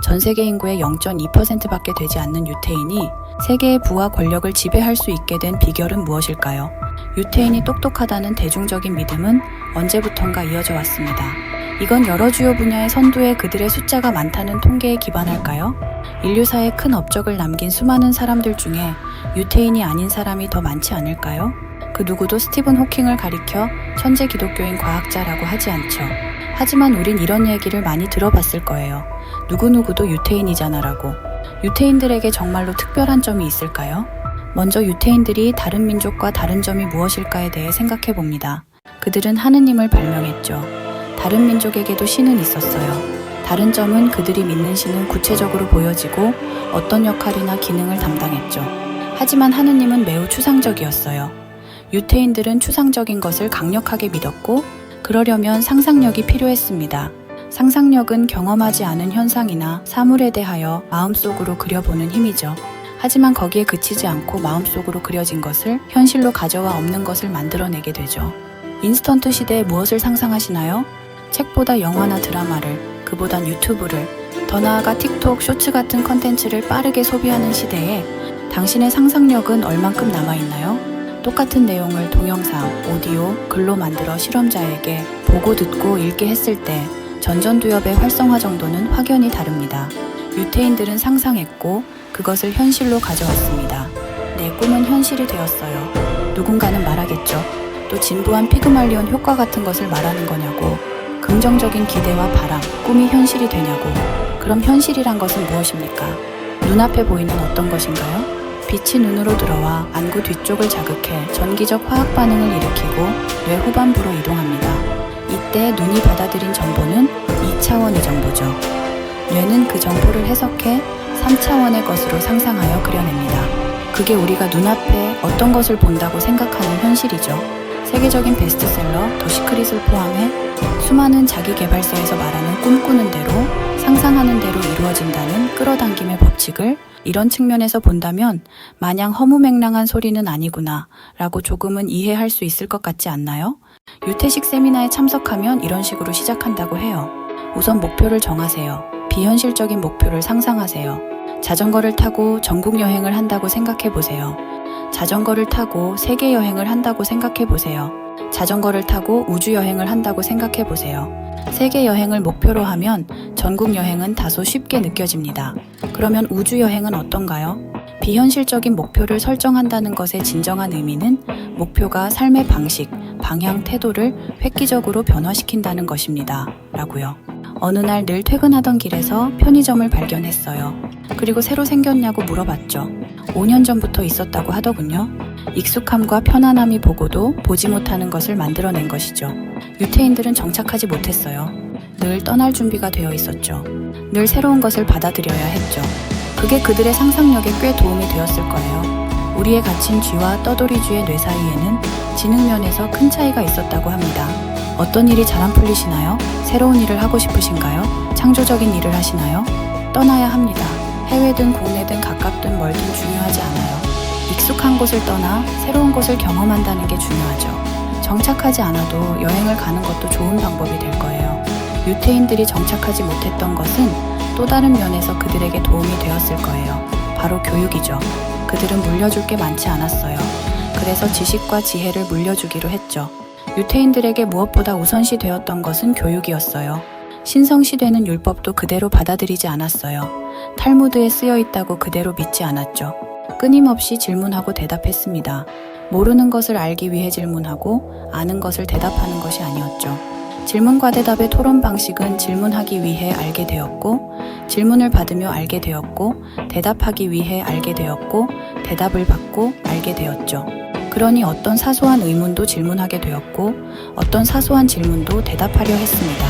전 세계 인구의 0.2%밖에 되지 않는 유태인이 세계의 부와 권력을 지배할 수 있게 된 비결은 무엇일까요? 유태인이 똑똑하다는 대중적인 믿음은 언제부턴가 이어져 왔습니다. 이건 여러 주요 분야의 선두에 그들의 숫자가 많다는 통계에 기반할까요? 인류사에 큰 업적을 남긴 수많은 사람들 중에 유태인이 아닌 사람이 더 많지 않을까요? 그 누구도 스티븐 호킹을 가리켜 천재 기독교인 과학자라고 하지 않죠. 하지만 우린 이런 얘기를 많이 들어봤을 거예요. 누구누구도 유태인이잖아라고. 유태인들에게 정말로 특별한 점이 있을까요? 먼저 유태인들이 다른 민족과 다른 점이 무엇일까에 대해 생각해 봅니다. 그들은 하느님을 발명했죠. 다른 민족에게도 신은 있었어요. 다른 점은 그들이 믿는 신은 구체적으로 보여지고 어떤 역할이나 기능을 담당했죠. 하지만 하느님은 매우 추상적이었어요. 유태인들은 추상적인 것을 강력하게 믿었고 그러려면 상상력이 필요했습니다. 상상력은 경험하지 않은 현상이나 사물에 대하여 마음속으로 그려보는 힘이죠. 하지만 거기에 그치지 않고 마음속으로 그려진 것을 현실로 가져와 없는 것을 만들어내게 되죠. 인스턴트 시대에 무엇을 상상하시나요? 책보다 영화나 드라마를, 그보단 유튜브를, 더 나아가 틱톡, 쇼츠 같은 컨텐츠를 빠르게 소비하는 시대에 당신의 상상력은 얼만큼 남아있나요? 똑같은 내용을 동영상, 오디오, 글로 만들어 실험자에게 보고 듣고 읽게 했을 때 전전두엽의 활성화 정도는 확연히 다릅니다. 유태인들은 상상했고 그것을 현실로 가져왔습니다. 내 꿈은 현실이 되었어요. 누군가는 말하겠죠. 또 진부한 피그말리온 효과 같은 것을 말하는 거냐고. 긍정적인 기대와 바람, 꿈이 현실이 되냐고. 그럼 현실이란 것은 무엇입니까? 눈앞에 보이는 어떤 것인가요? 빛이 눈으로 들어와 안구 뒤쪽을 자극해 전기적 화학 반응을 일으키고 뇌 후반부로 이동합니다. 이때 눈이 받아들인 정보는 2차원의 정보죠. 뇌는 그 정보를 해석해 3차원의 것으로 상상하여 그려냅니다. 그게 우리가 눈앞에 어떤 것을 본다고 생각하는 현실이죠. 세계적인 베스트셀러 더 시크릿을 포함해 수많은 자기계발서에서 말하는 꿈꾸는 대로 상상하는 대로 이루어진다는 끌어당김의 법칙을 이런 측면에서 본다면 마냥 허무맹랑한 소리는 아니구나 라고 조금은 이해할 수 있을 것 같지 않나요? 유태식 세미나에 참석하면 이런 식으로 시작한다고 해요. 우선 목표를 정하세요. 비현실적인 목표를 상상하세요. 자전거를 타고 전국 여행을 한다고 생각해 보세요. 자전거를 타고 세계 여행을 한다고 생각해 보세요. 자전거를 타고 우주 여행을 한다고 생각해 보세요. 세계 여행을 목표로 하면 전국 여행은 다소 쉽게 느껴집니다. 그러면 우주 여행은 어떤가요? 비현실적인 목표를 설정한다는 것의 진정한 의미는 목표가 삶의 방식, 방향, 태도를 획기적으로 변화시킨다는 것입니다. 라고요. 어느 날 늘 퇴근하던 길에서 편의점을 발견했어요. 그리고 새로 생겼냐고 물어봤죠. 5년 전부터 있었다고 하더군요. 익숙함과 편안함이 보고도 보지 못하는 것을 만들어낸 것이죠. 유태인들은 정착하지 못했어요. 늘 떠날 준비가 되어 있었죠. 늘 새로운 것을 받아들여야 했죠. 그게 그들의 상상력에 꽤 도움이 되었을 거예요. 우리의 갇힌 쥐와 떠돌이쥐의 뇌 사이에는 지능면에서 큰 차이가 있었다고 합니다. 어떤 일이 잘 안 풀리시나요? 새로운 일을 하고 싶으신가요? 창조적인 일을 하시나요? 떠나야 합니다. 해외든 국내든 가깝든 멀든 중요하지 않아요. 익숙한 곳을 떠나 새로운 곳을 경험한다는 게 중요하죠. 정착하지 않아도 여행을 가는 것도 좋은 방법이 될 거예요. 유태인들이 정착하지 못했던 것은 또 다른 면에서 그들에게 도움이 되었을 거예요. 바로 교육이죠. 그들은 물려줄 게 많지 않았어요. 그래서 지식과 지혜를 물려주기로 했죠. 유태인들에게 무엇보다 우선시 되었던 것은 교육이었어요. 신성시되는 율법도 그대로 받아들이지 않았어요. 탈무드에 쓰여 있다고 그대로 믿지 않았죠. 끊임없이 질문하고 대답했습니다. 모르는 것을 알기 위해 질문하고 아는 것을 대답하는 것이 아니었죠. 질문과 대답의 토론 방식은 질문하기 위해 알게 되었고, 질문을 받으며 알게 되었고, 대답하기 위해 알게 되었고, 대답을 받고 알게 되었죠. 그러니 어떤 사소한 의문도 질문하게 되었고 어떤 사소한 질문도 대답하려 했습니다.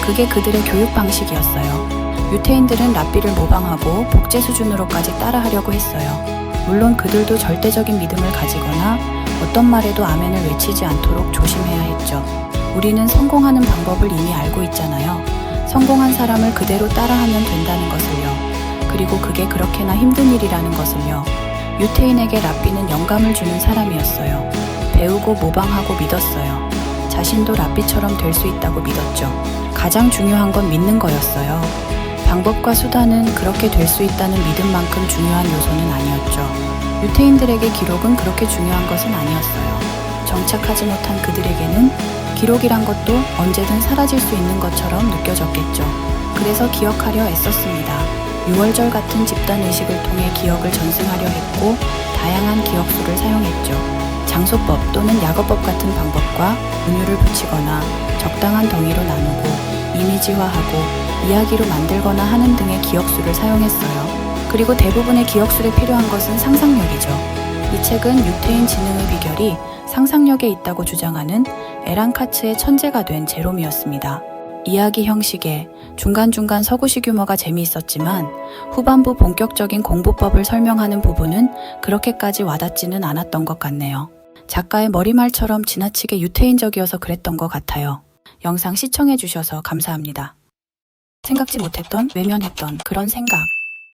그게 그들의 교육 방식이었어요. 유태인들은 랍비를 모방하고 복제 수준으로까지 따라하려고 했어요. 물론 그들도 절대적인 믿음을 가지거나 어떤 말에도 아멘을 외치지 않도록 조심해야 했죠. 우리는 성공하는 방법을 이미 알고 있잖아요. 성공한 사람을 그대로 따라하면 된다는 것을요. 그리고 그게 그렇게나 힘든 일이라는 것을요. 유태인에게 랍비는 영감을 주는 사람이었어요. 배우고 모방하고 믿었어요. 자신도 랍비처럼 될 수 있다고 믿었죠. 가장 중요한 건 믿는 거였어요. 방법과 수단은 그렇게 될 수 있다는 믿음만큼 중요한 요소는 아니었죠. 유태인들에게 기록은 그렇게 중요한 것은 아니었어요. 정착하지 못한 그들에게는 기록이란 것도 언제든 사라질 수 있는 것처럼 느껴졌겠죠. 그래서 기억하려 애썼습니다. 6월절 같은 집단 의식을 통해 기억을 전승하려 했고 다양한 기억수를 사용했죠. 장소법 또는 약어법 같은 방법과 은유를 붙이거나 적당한 덩이로 나누고 이미지화하고 이야기로 만들거나 하는 등의 기억수를 사용했어요. 그리고 대부분의 기억술에 필요한 것은 상상력이죠. 이 책은 유태인 지능의 비결이 상상력에 있다고 주장하는 에란 카츠의 천재가 된 제롬이었습니다. 이야기 형식에 중간중간 서구식 유머가 재미있었지만 후반부 본격적인 공부법을 설명하는 부분은 그렇게까지 와닿지는 않았던 것 같네요. 작가의 머리말처럼 지나치게 유태인적이어서 그랬던 것 같아요. 영상 시청해주셔서 감사합니다. 생각지 못했던, 외면했던 그런 생각.